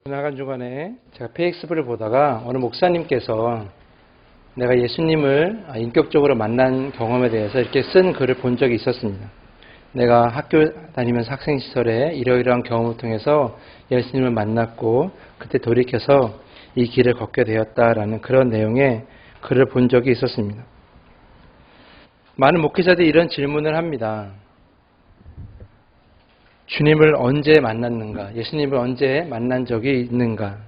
지나간 주간에 제가 페이스북을 보다가 어느 목사님께서 내가 예수님을 인격적으로 만난 경험에 대해서 이렇게 쓴 글을 본 적이 있었습니다. 내가 학교 다니면서 학생 시절에 이러이러한 경험을 통해서 예수님을 만났고 그때 돌이켜서 이 길을 걷게 되었다라는 그런 내용의 글을 본 적이 있었습니다. 많은 목회자들이 이런 질문을 합니다. 주님을 언제 만났는가? 예수님을 언제 만난 적이 있는가?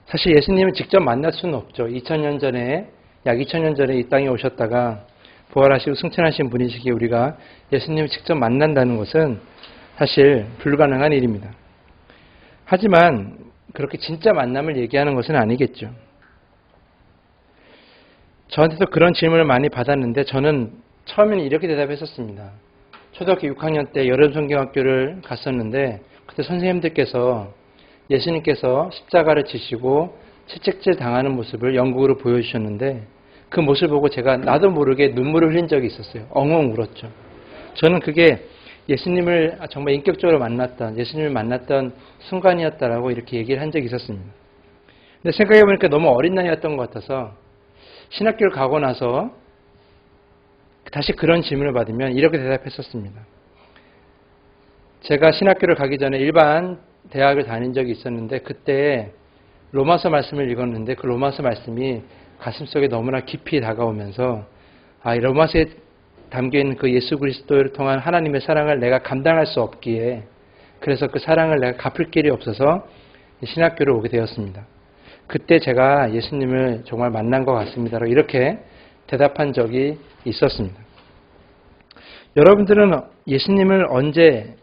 사실 예수님을 직접 만날 수는 없죠. 2000년 전에, 약 2000년 전에 이 땅에 오셨다가 부활하시고 승천하신 분이시기에 우리가 예수님을 직접 만난다는 것은 사실 불가능한 일입니다. 하지만 그렇게 진짜 만남을 얘기하는 것은 아니겠죠. 저한테도 그런 질문을 많이 받았는데 저는 처음에는 이렇게 대답했었습니다. 초등학교 6학년 때 여름성경학교를 갔었는데 그때 선생님들께서 예수님께서 십자가를 지시고 채찍질 당하는 모습을 연극으로 보여주셨는데 그 모습을 보고 제가 나도 모르게 눈물을 흘린 적이 있었어요. 엉엉 울었죠. 저는 그게 예수님을 정말 인격적으로 만났던, 예수님을 만났던 순간이었다라고 이렇게 얘기를 한 적이 있었습니다. 근데 생각해보니까 너무 어린 나이였던 것 같아서 신학교를 가고 나서 다시 그런 질문을 받으면 이렇게 대답했었습니다. 제가 신학교를 가기 전에 일반 대학을 다닌 적이 있었는데 그때 로마서 말씀을 읽었는데 그 로마서 말씀이 가슴속에 너무나 깊이 다가오면서 이 로마서에 담겨있는 그 예수 그리스도를 통한 하나님의 사랑을 내가 감당할 수 없기에 그래서 그 사랑을 내가 갚을 길이 없어서 신학교를 오게 되었습니다. 그때 제가 예수님을 정말 만난 것 같습니다. 이렇게 대답한 적이 있었습니다. 여러분들은 예수님을 언제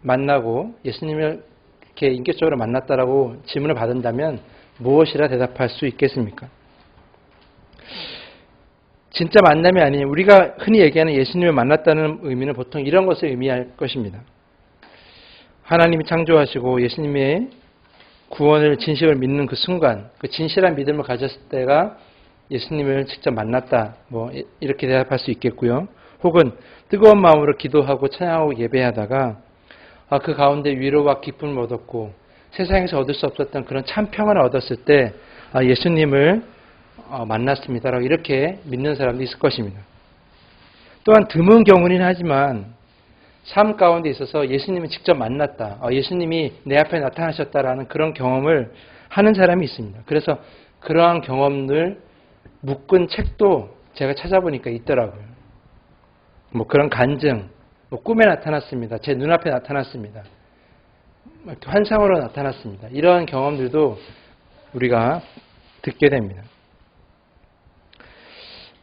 만나고 예수님을 이렇게 인격적으로 만났다라고 질문을 받는다면 무엇이라 대답할 수 있겠습니까? 진짜 만남이 아닌 우리가 흔히 얘기하는 예수님을 만났다는 의미는 보통 이런 것을 의미할 것입니다. 하나님이 창조하시고 예수님의 구원을 진실을 믿는 그 순간, 그 진실한 믿음을 가졌을 때가 예수님을 직접 만났다. 이렇게 대답할 수 있겠고요. 혹은 뜨거운 마음으로 기도하고 찬양하고 예배하다가 그 가운데 위로와 기쁨을 얻었고 세상에서 얻을 수 없었던 그런 참 평안을 얻었을 때 예수님을 만났습니다라고 이렇게 믿는 사람도 있을 것입니다. 또한 드문 경우는 하지만 삶 가운데 있어서 예수님을 직접 만났다. 예수님이 내 앞에 나타나셨다라는 그런 경험을 하는 사람이 있습니다. 그래서 그러한 경험을 묶은 책도 제가 찾아보니까 있더라고요. 그런 간증, 꿈에 나타났습니다. 제 눈앞에 나타났습니다. 환상으로 나타났습니다. 이러한 경험들도 우리가 듣게 됩니다.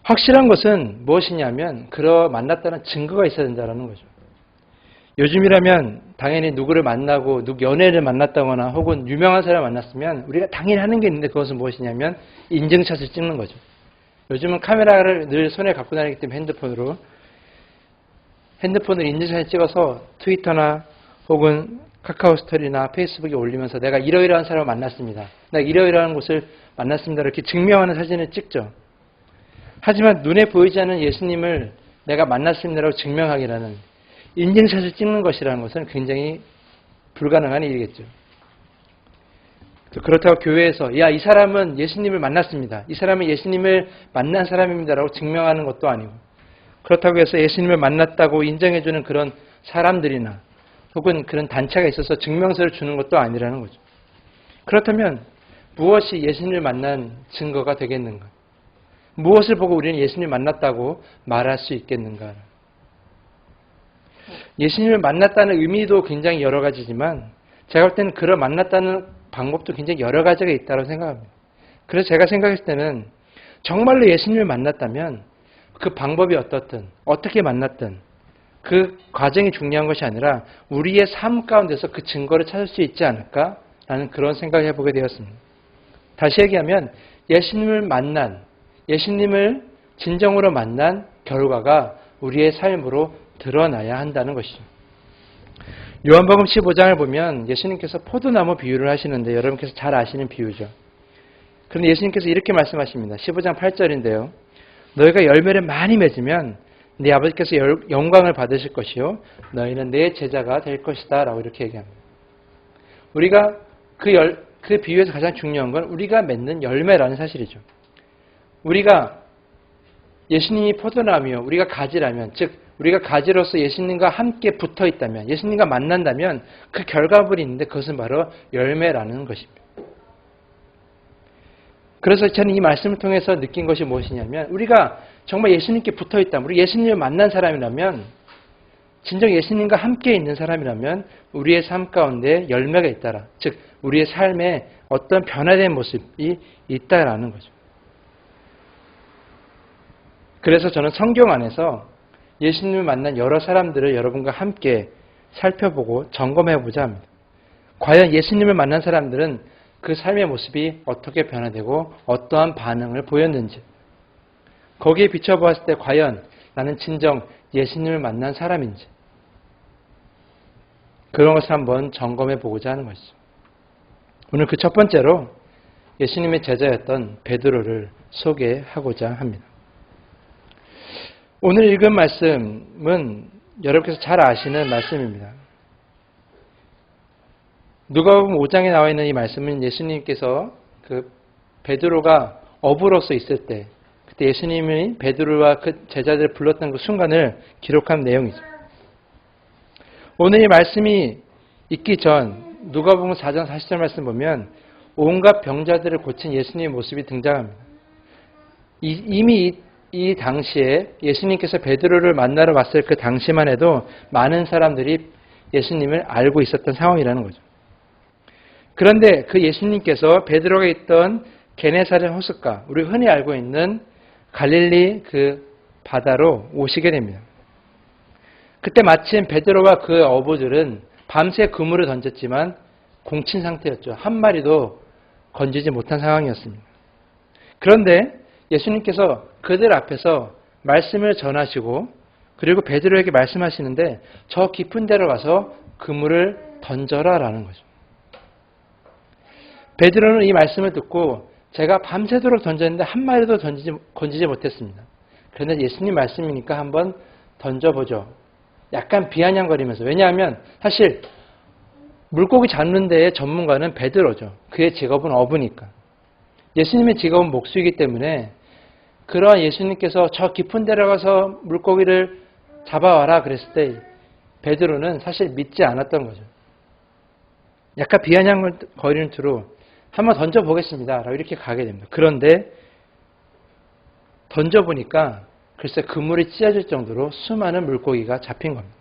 확실한 것은 무엇이냐면 만났다는 증거가 있어야 된다는 거죠. 요즘이라면 당연히 누구를 만나고 연예인을 만났다거나 혹은 유명한 사람을 만났으면 우리가 당연히 하는 게 있는데 그것은 무엇이냐면 인증샷을 찍는 거죠. 요즘은 카메라를 늘 손에 갖고 다니기 때문에 핸드폰으로 인증샷을 찍어서 트위터나 혹은 카카오 스토리나 페이스북에 올리면서 내가 이러이러한 사람을 만났습니다. 내가 이러이러한 곳을 만났습니다. 이렇게 증명하는 사진을 찍죠. 하지만 눈에 보이지 않는 예수님을 내가 만났습니다라고 증명하기라는 인증샷을 찍는 것이라는 것은 굉장히 불가능한 일이겠죠. 그렇다고 교회에서 이 사람은 예수님을 만났습니다. 이 사람은 예수님을 만난 사람입니다라고 증명하는 것도 아니고 그렇다고 해서 예수님을 만났다고 인정해주는 그런 사람들이나 혹은 그런 단체가 있어서 증명서를 주는 것도 아니라는 거죠. 그렇다면 무엇이 예수님을 만난 증거가 되겠는가? 무엇을 보고 우리는 예수님을 만났다고 말할 수 있겠는가? 예수님을 만났다는 의미도 굉장히 여러 가지지만 제가 볼 때는 그를 만났다는 방법도 굉장히 여러 가지가 있다고 생각합니다. 그래서 제가 생각했을 때는 정말로 예수님을 만났다면 그 방법이 어떻든 어떻게 만났든 그 과정이 중요한 것이 아니라 우리의 삶 가운데서 그 증거를 찾을 수 있지 않을까라는 그런 생각을 해보게 되었습니다. 다시 얘기하면 예수님을 진정으로 만난 결과가 우리의 삶으로 드러나야 한다는 것이죠. 요한복음 15장을 보면 예수님께서 포도나무 비유를 하시는데 여러분께서 잘 아시는 비유죠. 그런데 예수님께서 이렇게 말씀하십니다. 15장 8절인데요. 너희가 열매를 많이 맺으면 네 아버지께서 영광을 받으실 것이요 너희는 내 제자가 될 것이다 라고 이렇게 얘기합니다. 우리가 그 비유에서 가장 중요한 건 우리가 맺는 열매라는 사실이죠. 우리가 예수님이 포도나무요 우리가 가지라면, 즉 우리가 가지로서 예수님과 함께 붙어 있다면, 예수님과 만난다면 그 결과물이 있는데 그것은 바로 열매라는 것입니다. 그래서 저는 이 말씀을 통해서 느낀 것이 무엇이냐면, 우리가 정말 예수님께 붙어 있다면, 우리 예수님을 만난 사람이라면, 진정 예수님과 함께 있는 사람이라면 우리의 삶 가운데 열매가 있다라, 즉 우리의 삶에 어떤 변화된 모습이 있다라는 거죠. 그래서 저는 성경 안에서 예수님을 만난 여러 사람들을 여러분과 함께 살펴보고 점검해보자 합니다. 과연 예수님을 만난 사람들은 그 삶의 모습이 어떻게 변화되고 어떠한 반응을 보였는지, 거기에 비춰보았을 때 과연 나는 진정 예수님을 만난 사람인지, 그런 것을 한번 점검해보고자 하는 것이죠. 오늘 그 첫 번째로 예수님의 제자였던 베드로를 소개하고자 합니다. 오늘 읽은 말씀은 여러분께서 잘 아시는 말씀입니다. 누가복음 5장에 나와 있는 이 말씀은 예수님께서 그 베드로가 어부로서 있을 때, 그때 예수님이 베드로와 그 제자들을 불렀던 그 순간을 기록한 내용이죠. 오늘 이 말씀이 있기 전 누가복음 4장 40절 말씀 보면 온갖 병자들을 고친 예수님의 모습이 등장합니다. 이미 이 당시에 예수님께서 베드로를 만나러 왔을 그 당시만 해도 많은 사람들이 예수님을 알고 있었던 상황이라는 거죠. 그런데 그 예수님께서 베드로가 있던 게네사렛 호숫가, 우리 흔히 알고 있는 갈릴리 그 바다로 오시게 됩니다. 그때 마침 베드로와 그 어부들은 밤새 그물을 던졌지만 공친 상태였죠. 한 마리도 건지지 못한 상황이었습니다. 그런데 예수님께서 그들 앞에서 말씀을 전하시고 그리고 베드로에게 말씀하시는데 저 깊은 데로 가서 그물을 던져라라는 거죠. 베드로는 이 말씀을 듣고 제가 밤새도록 던졌는데 한 마리도 건지지 못했습니다. 그런데 예수님 말씀이니까 한번 던져보죠. 약간 비아냥거리면서. 왜냐하면 사실 물고기 잡는 데의 전문가는 베드로죠. 그의 직업은 어부니까. 예수님의 직업은 목수이기 때문에 그러한 예수님께서 저 깊은 데로 가서 물고기를 잡아와라 그랬을 때 베드로는 사실 믿지 않았던 거죠. 약간 비아냥거리는 투로 한번 던져보겠습니다 라고 이렇게 가게 됩니다. 그런데 던져보니까 글쎄 그물이 찢어질 정도로 수많은 물고기가 잡힌 겁니다.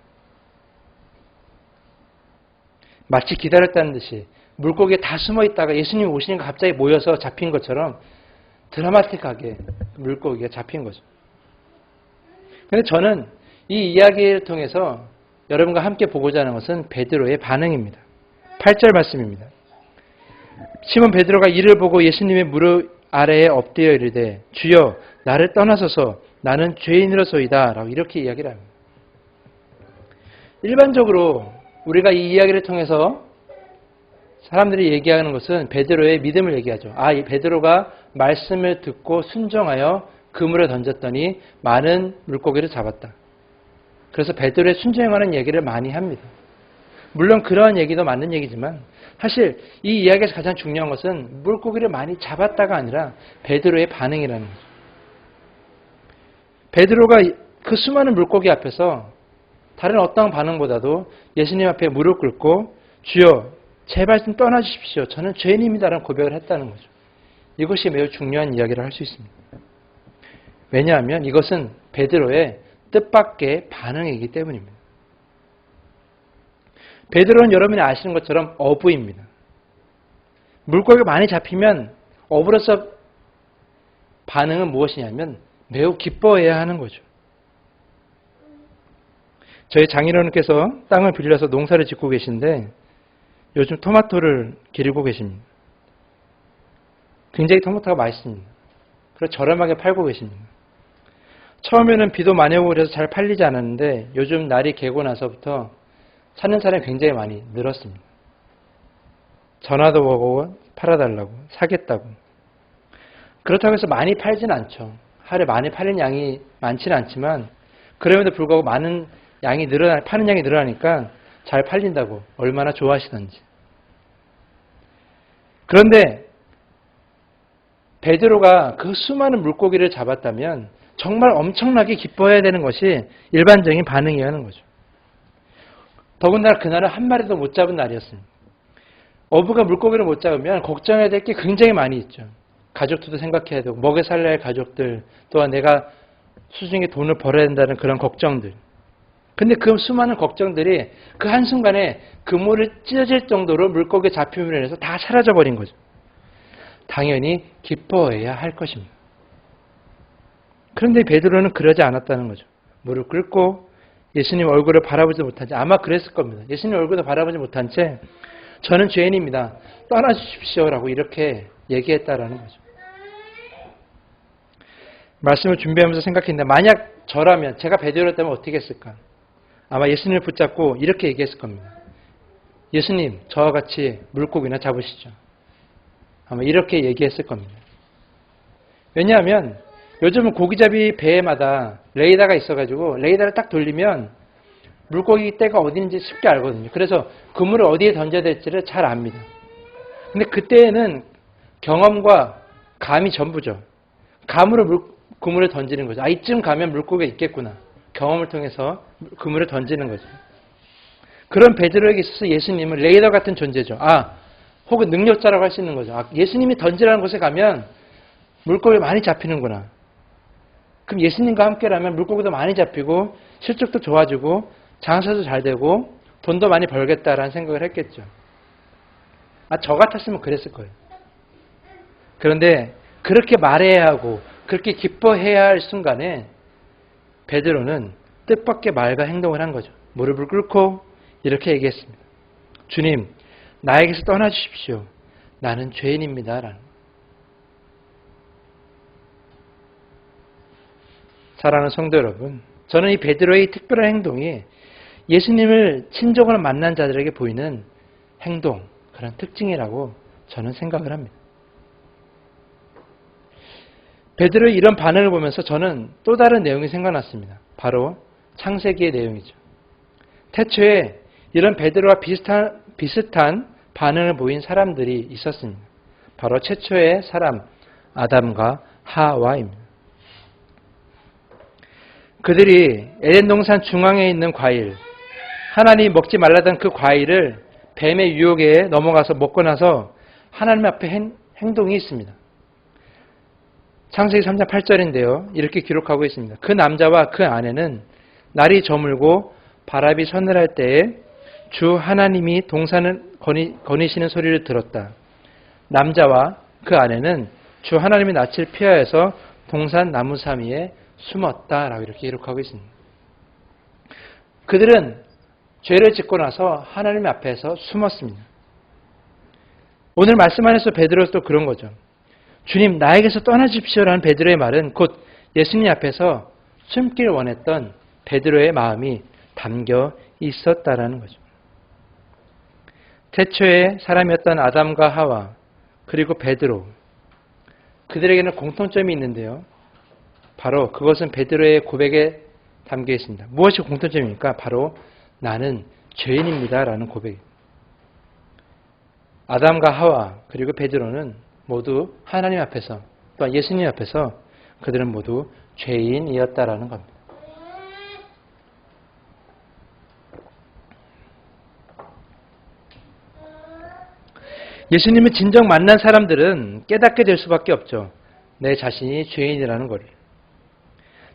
마치 기다렸다는 듯이 물고기에 다 숨어 있다가 예수님 오시니까 갑자기 모여서 잡힌 것처럼 드라마틱하게 물고기가 잡힌 거죠. 그런데 저는 이 이야기를 통해서 여러분과 함께 보고자 하는 것은 베드로의 반응입니다. 8절 말씀입니다. 시몬 베드로가 이를 보고 예수님의 무릎 아래에 엎드려 이르되 주여 나를 떠나소서 나는 죄인으로소이다 라고 이렇게 이야기를 합니다. 일반적으로 우리가 이 이야기를 통해서 사람들이 얘기하는 것은 베드로의 믿음을 얘기하죠. 이 베드로가 말씀을 듣고 순종하여 그물에 던졌더니 많은 물고기를 잡았다. 그래서 베드로의 순종에 관한 얘기를 많이 합니다. 물론 그러한 얘기도 맞는 얘기지만 사실 이 이야기에서 가장 중요한 것은 물고기를 많이 잡았다가 아니라 베드로의 반응이라는 거죠. 베드로가 그 수많은 물고기 앞에서 다른 어떤 반응보다도 예수님 앞에 무릎 꿇고 주여 제발 좀 떠나주십시오. 저는 죄인입니다라는 고백을 했다는 거죠. 이것이 매우 중요한 이야기를 할 수 있습니다. 왜냐하면 이것은 베드로의 뜻밖의 반응이기 때문입니다. 베드로는 여러분이 아시는 것처럼 어부입니다. 물고기가 많이 잡히면 어부로서 반응은 무엇이냐면 매우 기뻐해야 하는 거죠. 저희 장인어른께서 땅을 빌려서 농사를 짓고 계신데 요즘 토마토를 기르고 계십니다. 굉장히 토마토가 맛있습니다. 그래서 저렴하게 팔고 계십니다. 처음에는 비도 많이 오고 그래서 잘 팔리지 않았는데 요즘 날이 개고 나서부터 찾는 사람이 굉장히 많이 늘었습니다. 전화도 오고 팔아달라고, 사겠다고. 그렇다고 해서 많이 팔진 않죠. 하루에 많이 팔린 양이 많지는 않지만 그럼에도 불구하고 많은 양이 파는 양이 늘어나니까 잘 팔린다고 얼마나 좋아하시던지. 그런데 베드로가 그 수많은 물고기를 잡았다면 정말 엄청나게 기뻐해야 되는 것이 일반적인 반응이어야 하는 거죠. 더군다나 그날은 한 마리도 못 잡은 날이었습니다. 어부가 물고기를 못 잡으면 걱정해야 될 게 굉장히 많이 있죠. 가족들도 생각해야 되고 먹여 살려야 할 가족들, 또한 내가 수중에 돈을 벌어야 된다는 그런 걱정들. 근데 그 수많은 걱정들이 그 한순간에 그물을 찢어질 정도로 물고기 잡힘으로 인해서 다 사라져버린 거죠. 당연히 기뻐해야 할 것입니다. 그런데 베드로는 그러지 않았다는 거죠. 무릎 꿇고 예수님 얼굴을 바라보지 못한 채, 아마 그랬을 겁니다. 예수님 얼굴도 바라보지 못한 채 저는 죄인입니다. 떠나주십시오라고 이렇게 얘기했다라는 거죠. 말씀을 준비하면서 생각했는데 만약 저라면, 제가 베드로였다면 어떻게 했을까? 아마 예수님을 붙잡고 이렇게 얘기했을 겁니다. 예수님, 저와 같이 물고기나 잡으시죠. 아마 이렇게 얘기했을 겁니다. 왜냐하면 요즘은 고기잡이 배마다 레이더가 있어가지고 레이더를 딱 돌리면 물고기 떼가 어디인지 쉽게 알거든요. 그래서 그물을 어디에 던져야 될지를 잘 압니다. 근데 그때는 경험과 감이 전부죠. 감으로 그물을 던지는 거죠. 이쯤 가면 물고기가 있겠구나. 경험을 통해서 그물을 던지는 거죠. 그런 베드로에게 있어서 예수님은 레이더 같은 존재죠. 혹은 능력자라고 할 수 있는 거죠. 예수님이 던지라는 곳에 가면 물고기가 많이 잡히는구나. 그럼 예수님과 함께라면 물고기도 많이 잡히고 실적도 좋아지고 장사도 잘 되고 돈도 많이 벌겠다라는 생각을 했겠죠. 저 같았으면 그랬을 거예요. 그런데 그렇게 말해야 하고 그렇게 기뻐해야 할 순간에 베드로는 뜻밖의 말과 행동을 한 거죠. 무릎을 꿇고 이렇게 얘기했습니다. 주님, 나에게서 떠나주십시오. 나는 죄인입니다. 라는. 사랑하는 성도 여러분, 저는 이 베드로의 특별한 행동이 예수님을 친족으로 만난 자들에게 보이는 행동, 그런 특징이라고 저는 생각을 합니다. 베드로의 이런 반응을 보면서 저는 또 다른 내용이 생각났습니다. 바로 창세기의 내용이죠. 태초에 이런 베드로와 비슷한 반응을 보인 사람들이 있었습니다. 바로 최초의 사람 아담과 하와입니다. 그들이 에덴 동산 중앙에 있는 과일, 하나님이 먹지 말라던 그 과일을 뱀의 유혹에 넘어가서 먹고 나서 하나님 앞에 행동이 있습니다. 창세기 3장 8절인데요. 이렇게 기록하고 있습니다. 그 남자와 그 아내는 날이 저물고 바람이 서늘할 때에 주 하나님이 동산을 거니시는 소리를 들었다. 남자와 그 아내는 주 하나님의 낯을 피하여서 동산 나무사미에 숨었다라고 이렇게 기록하고 있습니다. 그들은 죄를 짓고 나서 하나님 앞에서 숨었습니다. 오늘 말씀 안에서 베드로도 그런 거죠. 주님, 나에게서 떠나십시오라는 베드로의 말은 곧 예수님 앞에서 숨기를 원했던 베드로의 마음이 담겨 있었다라는 거죠. 태초의 사람이었던 아담과 하와, 그리고 베드로, 그들에게는 공통점이 있는데요. 바로 그것은 베드로의 고백에 담겨 있습니다. 무엇이 공통점입니까? 바로 나는 죄인입니다라는 고백입니다. 아담과 하와 그리고 베드로는 모두 하나님 앞에서 또한 예수님 앞에서 그들은 모두 죄인이었다라는 겁니다. 예수님을 진정 만난 사람들은 깨닫게 될 수밖에 없죠. 내 자신이 죄인이라는 것을.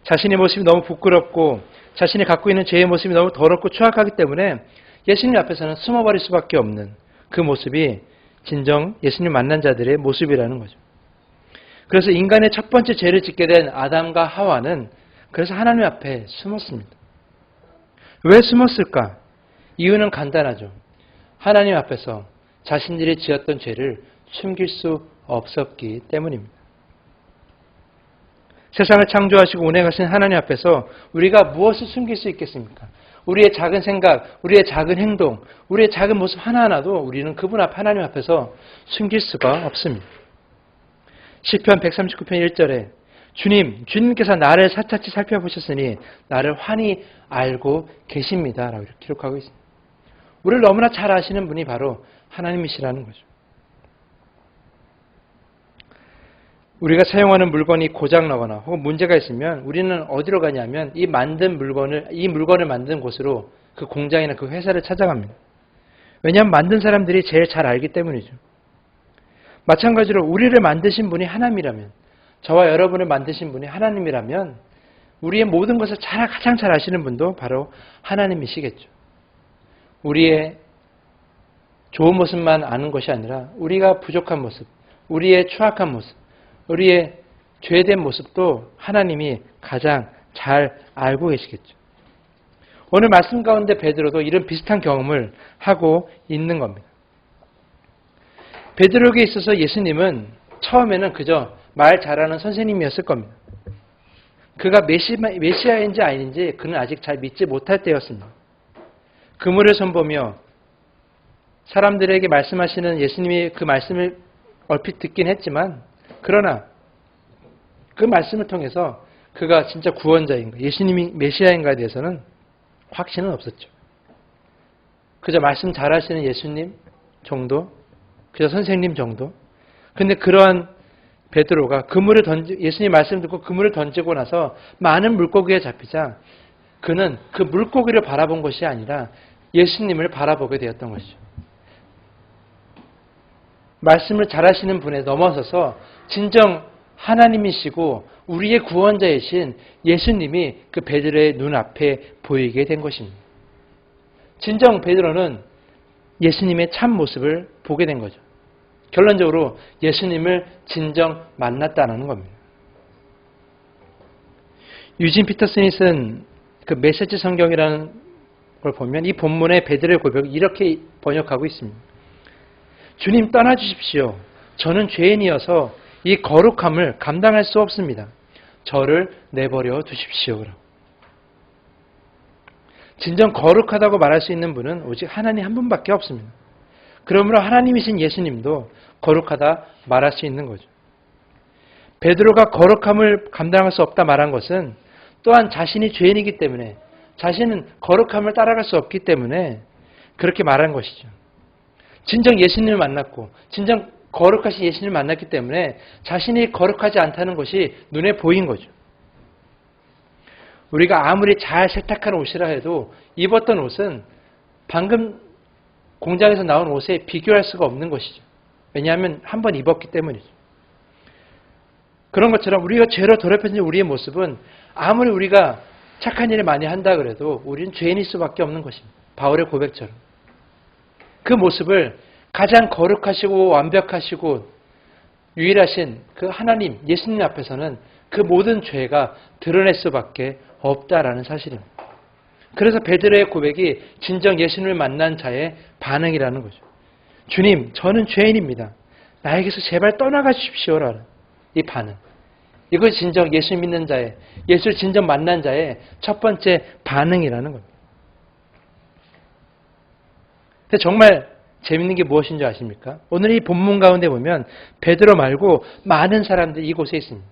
자신의 모습이 너무 부끄럽고 자신이 갖고 있는 죄의 모습이 너무 더럽고 추악하기 때문에 예수님 앞에서는 숨어버릴 수밖에 없는 그 모습이 진정 예수님 만난 자들의 모습이라는 거죠. 그래서 인간의 첫 번째 죄를 짓게 된 아담과 하와는 그래서 하나님 앞에 숨었습니다. 왜 숨었을까? 이유는 간단하죠. 하나님 앞에서 자신들이 지었던 죄를 숨길 수 없었기 때문입니다. 세상을 창조하시고 운행하신 하나님 앞에서 우리가 무엇을 숨길 수 있겠습니까? 우리의 작은 생각, 우리의 작은 행동, 우리의 작은 모습 하나하나도 우리는 그분 앞 하나님 앞에서 숨길 수가 없습니다. 시편 139편 1절에 주님께서 나를 사차치 살펴보셨으니 나를 환히 알고 계십니다. 라고 이렇게 기록하고 있습니다. 우리를 너무나 잘 아시는 분이 바로 하나님이시라는 거죠. 우리가 사용하는 물건이 고장나거나 혹은 문제가 있으면 우리는 어디로 가냐면 이 물건을 만든 곳으로 그 공장이나 그 회사를 찾아갑니다. 왜냐하면 만든 사람들이 제일 잘 알기 때문이죠. 마찬가지로 우리를 만드신 분이 하나님이라면, 저와 여러분을 만드신 분이 하나님이라면 우리의 모든 것을 가장 잘 아시는 분도 바로 하나님이시겠죠. 우리의 좋은 모습만 아는 것이 아니라 우리가 부족한 모습, 우리의 추악한 모습, 우리의 죄된 모습도 하나님이 가장 잘 알고 계시겠죠. 오늘 말씀 가운데 베드로도 이런 비슷한 경험을 하고 있는 겁니다. 베드로에게 있어서 예수님은 처음에는 그저 말 잘하는 선생님이었을 겁니다. 그가 메시아인지 아닌지 그는 아직 잘 믿지 못할 때였습니다. 그물을 선보며 사람들에게 말씀하시는 예수님이 그 말씀을 얼핏 듣긴 했지만, 그러나 그 말씀을 통해서 그가 진짜 구원자인가, 예수님이 메시아인가에 대해서는 확신은 없었죠. 그저 말씀 잘하시는 예수님 정도, 그저 선생님 정도. 근데 그러한 베드로가 예수님 말씀 듣고 그물을 던지고 나서 많은 물고기에 잡히자 그는 그 물고기를 바라본 것이 아니라 예수님을 바라보게 되었던 것이죠. 말씀을 잘하시는 분에 넘어서서 진정 하나님이시고 우리의 구원자이신 예수님이 그 베드로의 눈앞에 보이게 된 것입니다. 진정 베드로는 예수님의 참 모습을 보게 된 거죠. 결론적으로 예수님을 진정 만났다는 겁니다. 유진 피터슨이 쓴 그 메시지 성경이라는 걸 보면 이 본문의 베드로의 고백을 이렇게 번역하고 있습니다. 주님 떠나주십시오. 저는 죄인이어서 이 거룩함을 감당할 수 없습니다. 저를 내버려 두십시오. 진정 거룩하다고 말할 수 있는 분은 오직 하나님 한 분밖에 없습니다. 그러므로 하나님이신 예수님도 거룩하다 말할 수 있는 거죠. 베드로가 거룩함을 감당할 수 없다 말한 것은 또한 자신이 죄인이기 때문에, 자신은 거룩함을 따라갈 수 없기 때문에 그렇게 말한 것이죠. 진정 예수님을 만났고 진정 거룩하신 예수님을 만났기 때문에 자신이 거룩하지 않다는 것이 눈에 보인 거죠. 우리가 아무리 잘 세탁한 옷이라 해도 입었던 옷은 방금 공장에서 나온 옷에 비교할 수가 없는 것이죠. 왜냐하면 한번 입었기 때문이죠. 그런 것처럼 우리가 죄로 더럽혀진 우리의 모습은 아무리 우리가 착한 일을 많이 한다 그래도 우리는 죄인일 수밖에 없는 것입니다. 바울의 고백처럼. 그 모습을 가장 거룩하시고 완벽하시고 유일하신 그 하나님, 예수님 앞에서는 그 모든 죄가 드러낼 수밖에 없다라는 사실입니다. 그래서 베드로의 고백이 진정 예수님을 만난 자의 반응이라는 거죠. 주님, 저는 죄인입니다. 나에게서 제발 떠나가 주십시오라는 이 반응. 이것이 진정 예수 믿는 자의, 예수를 진정 만난 자의 첫 번째 반응이라는 겁니다. 근데 정말 재밌는 게 무엇인 줄 아십니까? 오늘 이 본문 가운데 보면 베드로 말고 많은 사람들이 이곳에 있습니다.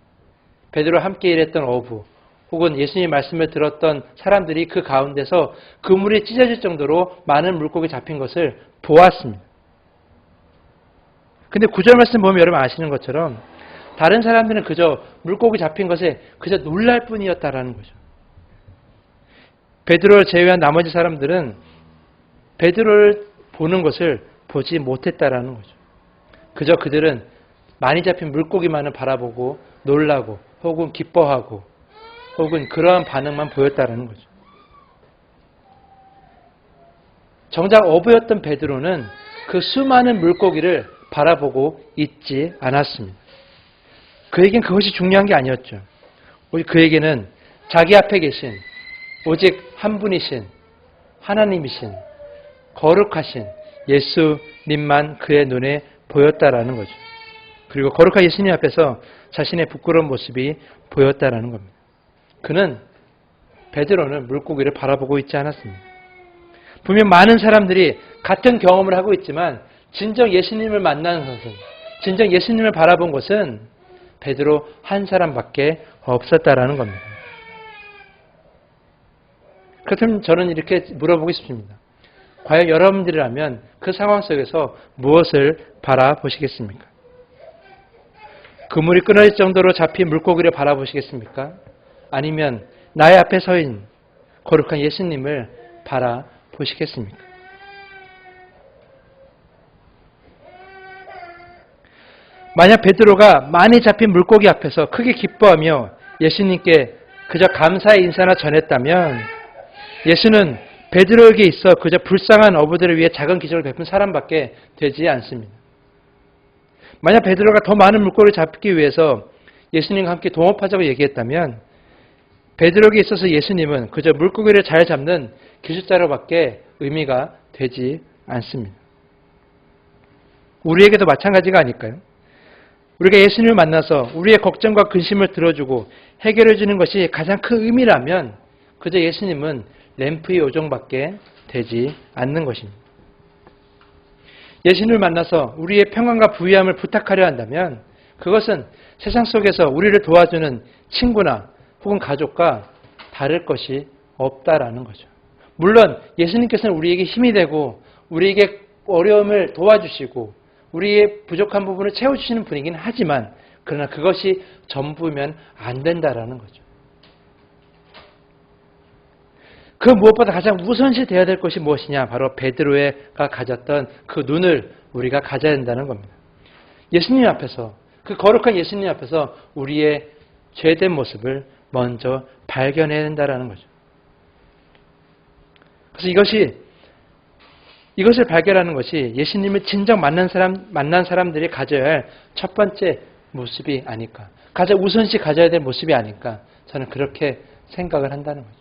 베드로와 함께 일했던 어부, 혹은 예수님 말씀을 들었던 사람들이 그 가운데서 그물이 찢어질 정도로 많은 물고기 잡힌 것을 보았습니다. 근데 9절 말씀 보면 여러분 아시는 것처럼 다른 사람들은 그저 물고기 잡힌 것에 그저 놀랄 뿐이었다라는 거죠. 베드로를 제외한 나머지 사람들은 베드로를 보는 것을 보지 못했다라는 거죠. 그저 그들은 많이 잡힌 물고기만을 바라보고 놀라고 혹은 기뻐하고 혹은 그러한 반응만 보였다라는 거죠. 정작 어부였던 베드로는 그 수많은 물고기를 바라보고 있지 않았습니다. 그에겐 그것이 중요한 게 아니었죠. 오직 그에게는 자기 앞에 계신 오직 한 분이신 하나님이신 거룩하신 예수님만 그의 눈에 보였다라는 거죠. 그리고 거룩한 예수님 앞에서 자신의 부끄러운 모습이 보였다라는 겁니다. 베드로는 물고기를 바라보고 있지 않았습니다. 분명 많은 사람들이 같은 경험을 하고 있지만 진정 예수님을 만난 것은, 진정 예수님을 바라본 것은 베드로 한 사람밖에 없었다라는 겁니다. 그렇다면 저는 이렇게 물어보고 싶습니다. 과연 여러분들이라면 그 상황 속에서 무엇을 바라보시겠습니까? 그물이 끊어질 정도로 잡힌 물고기를 바라보시겠습니까? 아니면 나의 앞에 서인 거룩한 예수님을 바라보시겠습니까? 만약 베드로가 많이 잡힌 물고기 앞에서 크게 기뻐하며 예수님께 그저 감사의 인사나 전했다면 예수는 베드로에게 있어 그저 불쌍한 어부들을 위해 작은 기적을 베푼 사람밖에 되지 않습니다. 만약 베드로가 더 많은 물고기를 잡기 위해서 예수님과 함께 동업하자고 얘기했다면 베드로에게 있어서 예수님은 그저 물고기를 잘 잡는 기술자로밖에 의미가 되지 않습니다. 우리에게도 마찬가지가 아닐까요? 우리가 예수님을 만나서 우리의 걱정과 근심을 들어주고 해결해 주는 것이 가장 큰 의미라면 그저 예수님은 램프의 요정밖에 되지 않는 것입니다. 예수님을 만나서 우리의 평안과 부유함을 부탁하려 한다면 그것은 세상 속에서 우리를 도와주는 친구나 혹은 가족과 다를 것이 없다라는 거죠. 물론 예수님께서는 우리에게 힘이 되고 우리에게 어려움을 도와주시고 우리의 부족한 부분을 채워주시는 분이긴 하지만 그러나 그것이 전부면 안 된다라는 거죠. 그 무엇보다 가장 우선시 되어야 될 것이 무엇이냐? 바로 베드로가 가졌던 그 눈을 우리가 가져야 된다는 겁니다. 예수님 앞에서, 그 거룩한 예수님 앞에서 우리의 죄된 모습을 먼저 발견해야 된다는 거죠. 그래서 이것을 발견하는 것이 예수님을 진정 만난 사람들이 가져야 할 첫 번째 모습이 아닐까. 가장 우선시 가져야 될 모습이 아닐까. 저는 그렇게 생각을 한다는 거죠.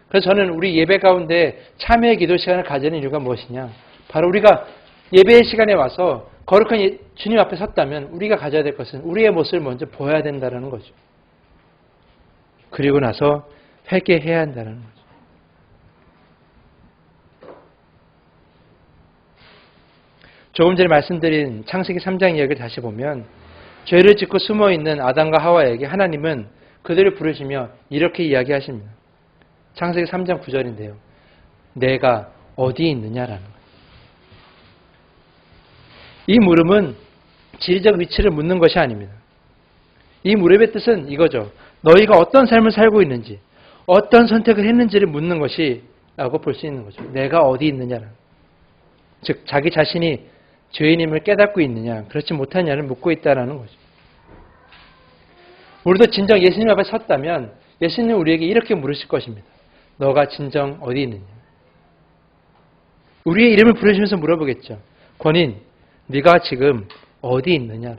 그래서 저는 우리 예배 가운데 참여의 기도 시간을 가지는 이유가 무엇이냐. 바로 우리가 예배의 시간에 와서 거룩한 주님 앞에 섰다면 우리가 가져야 될 것은 우리의 모습을 먼저 보여야 된다는 거죠. 그리고 나서 회개해야 한다는 거죠. 조금 전에 말씀드린 창세기 3장 이야기를 다시 보면 죄를 짓고 숨어있는 아담과 하와에게 하나님은 그들을 부르시며 이렇게 이야기하십니다. 창세기 3장 9절인데요. 내가 어디 있느냐라는 거예요. 이 물음은 지리적 위치를 묻는 것이 아닙니다. 이 물음의 뜻은 이거죠. 너희가 어떤 삶을 살고 있는지, 어떤 선택을 했는지를 묻는 것이라고 볼 수 있는 거죠. 내가 어디 있느냐라는 거예요. 즉 자기 자신이 죄인임을 깨닫고 있느냐, 그렇지 못하냐를 묻고 있다는 거죠. 우리도 진정 예수님 앞에 섰다면 예수님은 우리에게 이렇게 물으실 것입니다. 너가 진정 어디 있느냐? 우리의 이름을 부르시면서 물어보겠죠. 권인, 네가 지금 어디 있느냐?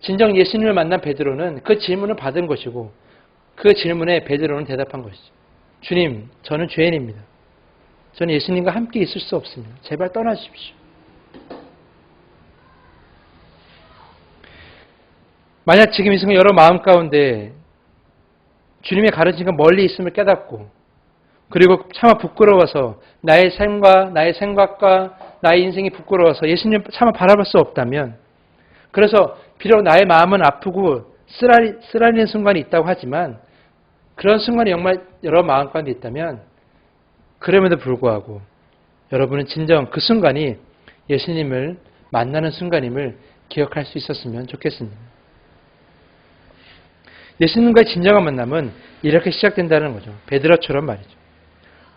진정 예수님을 만난 베드로는 그 질문을 받은 것이고 그 질문에 베드로는 대답한 것이죠. 주님, 저는 죄인입니다. 저는 예수님과 함께 있을 수 없습니다. 제발 떠나주십시오. 만약 지금 이 순간 여러 마음 가운데 주님의 가르침과 멀리 있음을 깨닫고 그리고 차마 부끄러워서 나의 삶과 나의 생각과 나의 인생이 부끄러워서 예수님 차마 바라볼 수 없다면 그래서 비록 나의 마음은 아프고 쓰라리는 순간이 있다고 하지만 그런 순간이 정말 여러 마음 가운데 있다면 그럼에도 불구하고 여러분은 진정 그 순간이 예수님을 만나는 순간임을 기억할 수 있었으면 좋겠습니다. 예수님과의 진정한 만남은 이렇게 시작된다는 거죠. 베드로처럼 말이죠.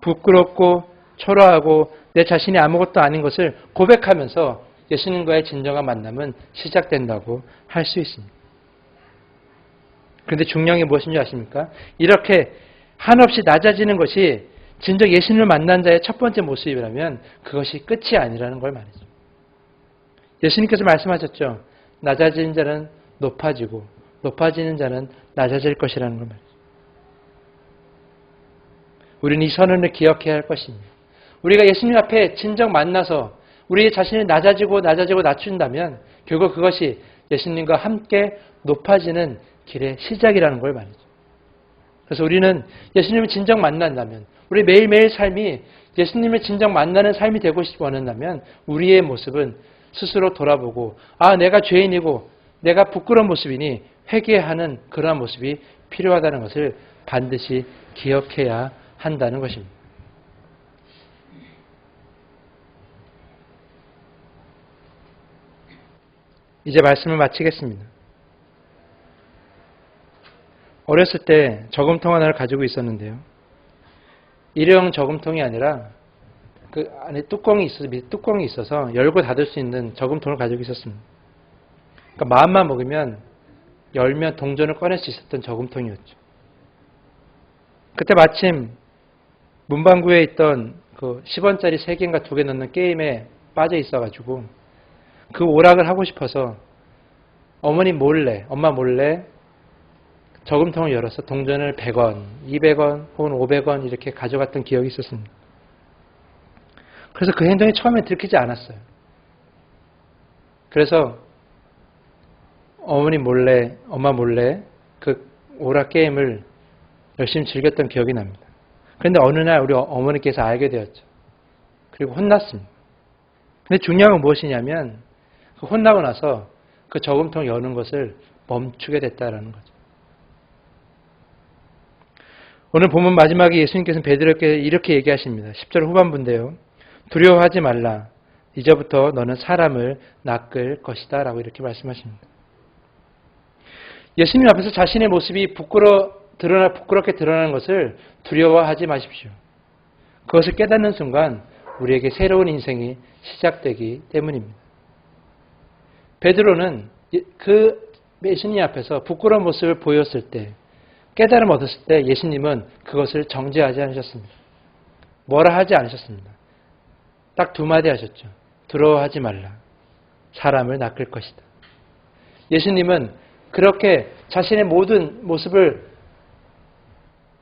부끄럽고 초라하고 내 자신이 아무것도 아닌 것을 고백하면서 예수님과의 진정한 만남은 시작된다고 할 수 있습니다. 그런데 중요한 게 무엇인지 아십니까? 이렇게 한없이 낮아지는 것이 진정 예수님을 만난 자의 첫 번째 모습이라면 그것이 끝이 아니라는 걸 말이죠. 예수님께서 말씀하셨죠. 낮아지는 자는 높아지고 높아지는 자는 낮아질 것이라는 걸 말이죠. 우리는 이 선언을 기억해야 할 것입니다. 우리가 예수님 앞에 진정 만나서 우리의 자신이 낮아지고 낮춘다면 결국 그것이 예수님과 함께 높아지는 길의 시작이라는 걸 말이죠. 그래서 우리는 예수님을 진정 만난다면 우리 매일매일 삶이 예수님을 진정 만나는 삶이 되고 원한다면 우리의 모습은 스스로 돌아보고 내가 죄인이고 내가 부끄러운 모습이니 회개하는 그러한 모습이 필요하다는 것을 반드시 기억해야 한다는 것입니다. 이제 말씀을 마치겠습니다. 어렸을 때 저금통 하나를 가지고 있었는데요. 일회용 저금통이 아니라 그 안에 뚜껑이 있어서 열고 닫을 수 있는 저금통을 가지고 있었습니다. 그러니까 마음만 먹으면 열면 동전을 꺼낼 수 있었던 저금통이었죠. 그때 마침 문방구에 있던 그 10원짜리 3개인가 2개 넣는 게임에 빠져 있어가지고 그 오락을 하고 싶어서 엄마 몰래 저금통을 열어서 동전을 100원, 200원 혹은 500원 이렇게 가져갔던 기억이 있었습니다. 그래서 그 행동이 처음에 들키지 않았어요. 그래서 엄마 몰래 그 오락 게임을 열심히 즐겼던 기억이 납니다. 그런데 어느 날 우리 어머니께서 알게 되었죠. 그리고 혼났습니다. 근데 중요한 건 무엇이냐면 그 혼나고 나서 그 저금통 여는 것을 멈추게 됐다라는 거죠. 오늘 본문 마지막에 예수님께서는 베드로에게 이렇게 얘기하십니다. 10절 후반부인데요. 두려워하지 말라. 이제부터 너는 사람을 낚을 것이다. 라고 이렇게 말씀하십니다. 예수님 앞에서 자신의 모습이 부끄럽게 드러나는 것을 두려워하지 마십시오. 그것을 깨닫는 순간 우리에게 새로운 인생이 시작되기 때문입니다. 베드로는 그 예수님 앞에서 부끄러운 모습을 보였을 때, 깨달음을 얻었을 때 예수님은 그것을 정죄하지 않으셨습니다. 뭐라 하지 않으셨습니다. 딱 2마디 하셨죠. 두려워하지 말라. 사람을 낚을 것이다. 예수님은 그렇게 자신의 모든 모습을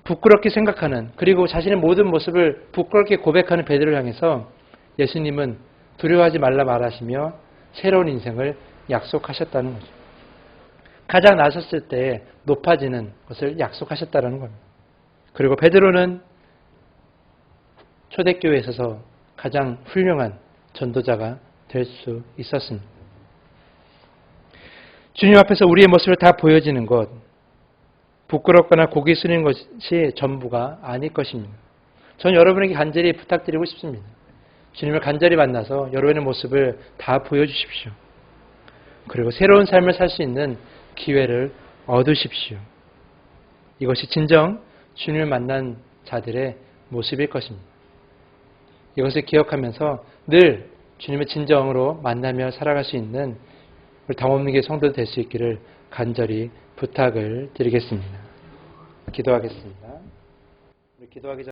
부끄럽게 생각하는, 그리고 자신의 모든 모습을 부끄럽게 고백하는 베드로를 향해서 예수님은 두려워하지 말라 말하시며 새로운 인생을 약속하셨다는 거죠. 가장 나섰을 때 높아지는 것을 약속하셨다는 겁니다. 그리고 베드로는 초대교회에 있어서 가장 훌륭한 전도자가 될 수 있었습니다. 주님 앞에서 우리의 모습을 다 보여지는 것, 부끄럽거나 고개 숙이는 것이 전부가 아닐 것입니다. 전 여러분에게 간절히 부탁드리고 싶습니다. 주님을 간절히 만나서 여러분의 모습을 다 보여주십시오. 그리고 새로운 삶을 살 수 있는 기회를 얻으십시오. 이것이 진정 주님을 만난 자들의 모습일 것입니다. 이것을 기억하면서 늘 주님의 진정으로 만나며 살아갈 수 있는 우리 담없는교회 성도들 될 수 있기를 간절히 부탁을 드리겠습니다. 기도하겠습니다. 우리 기도하기 전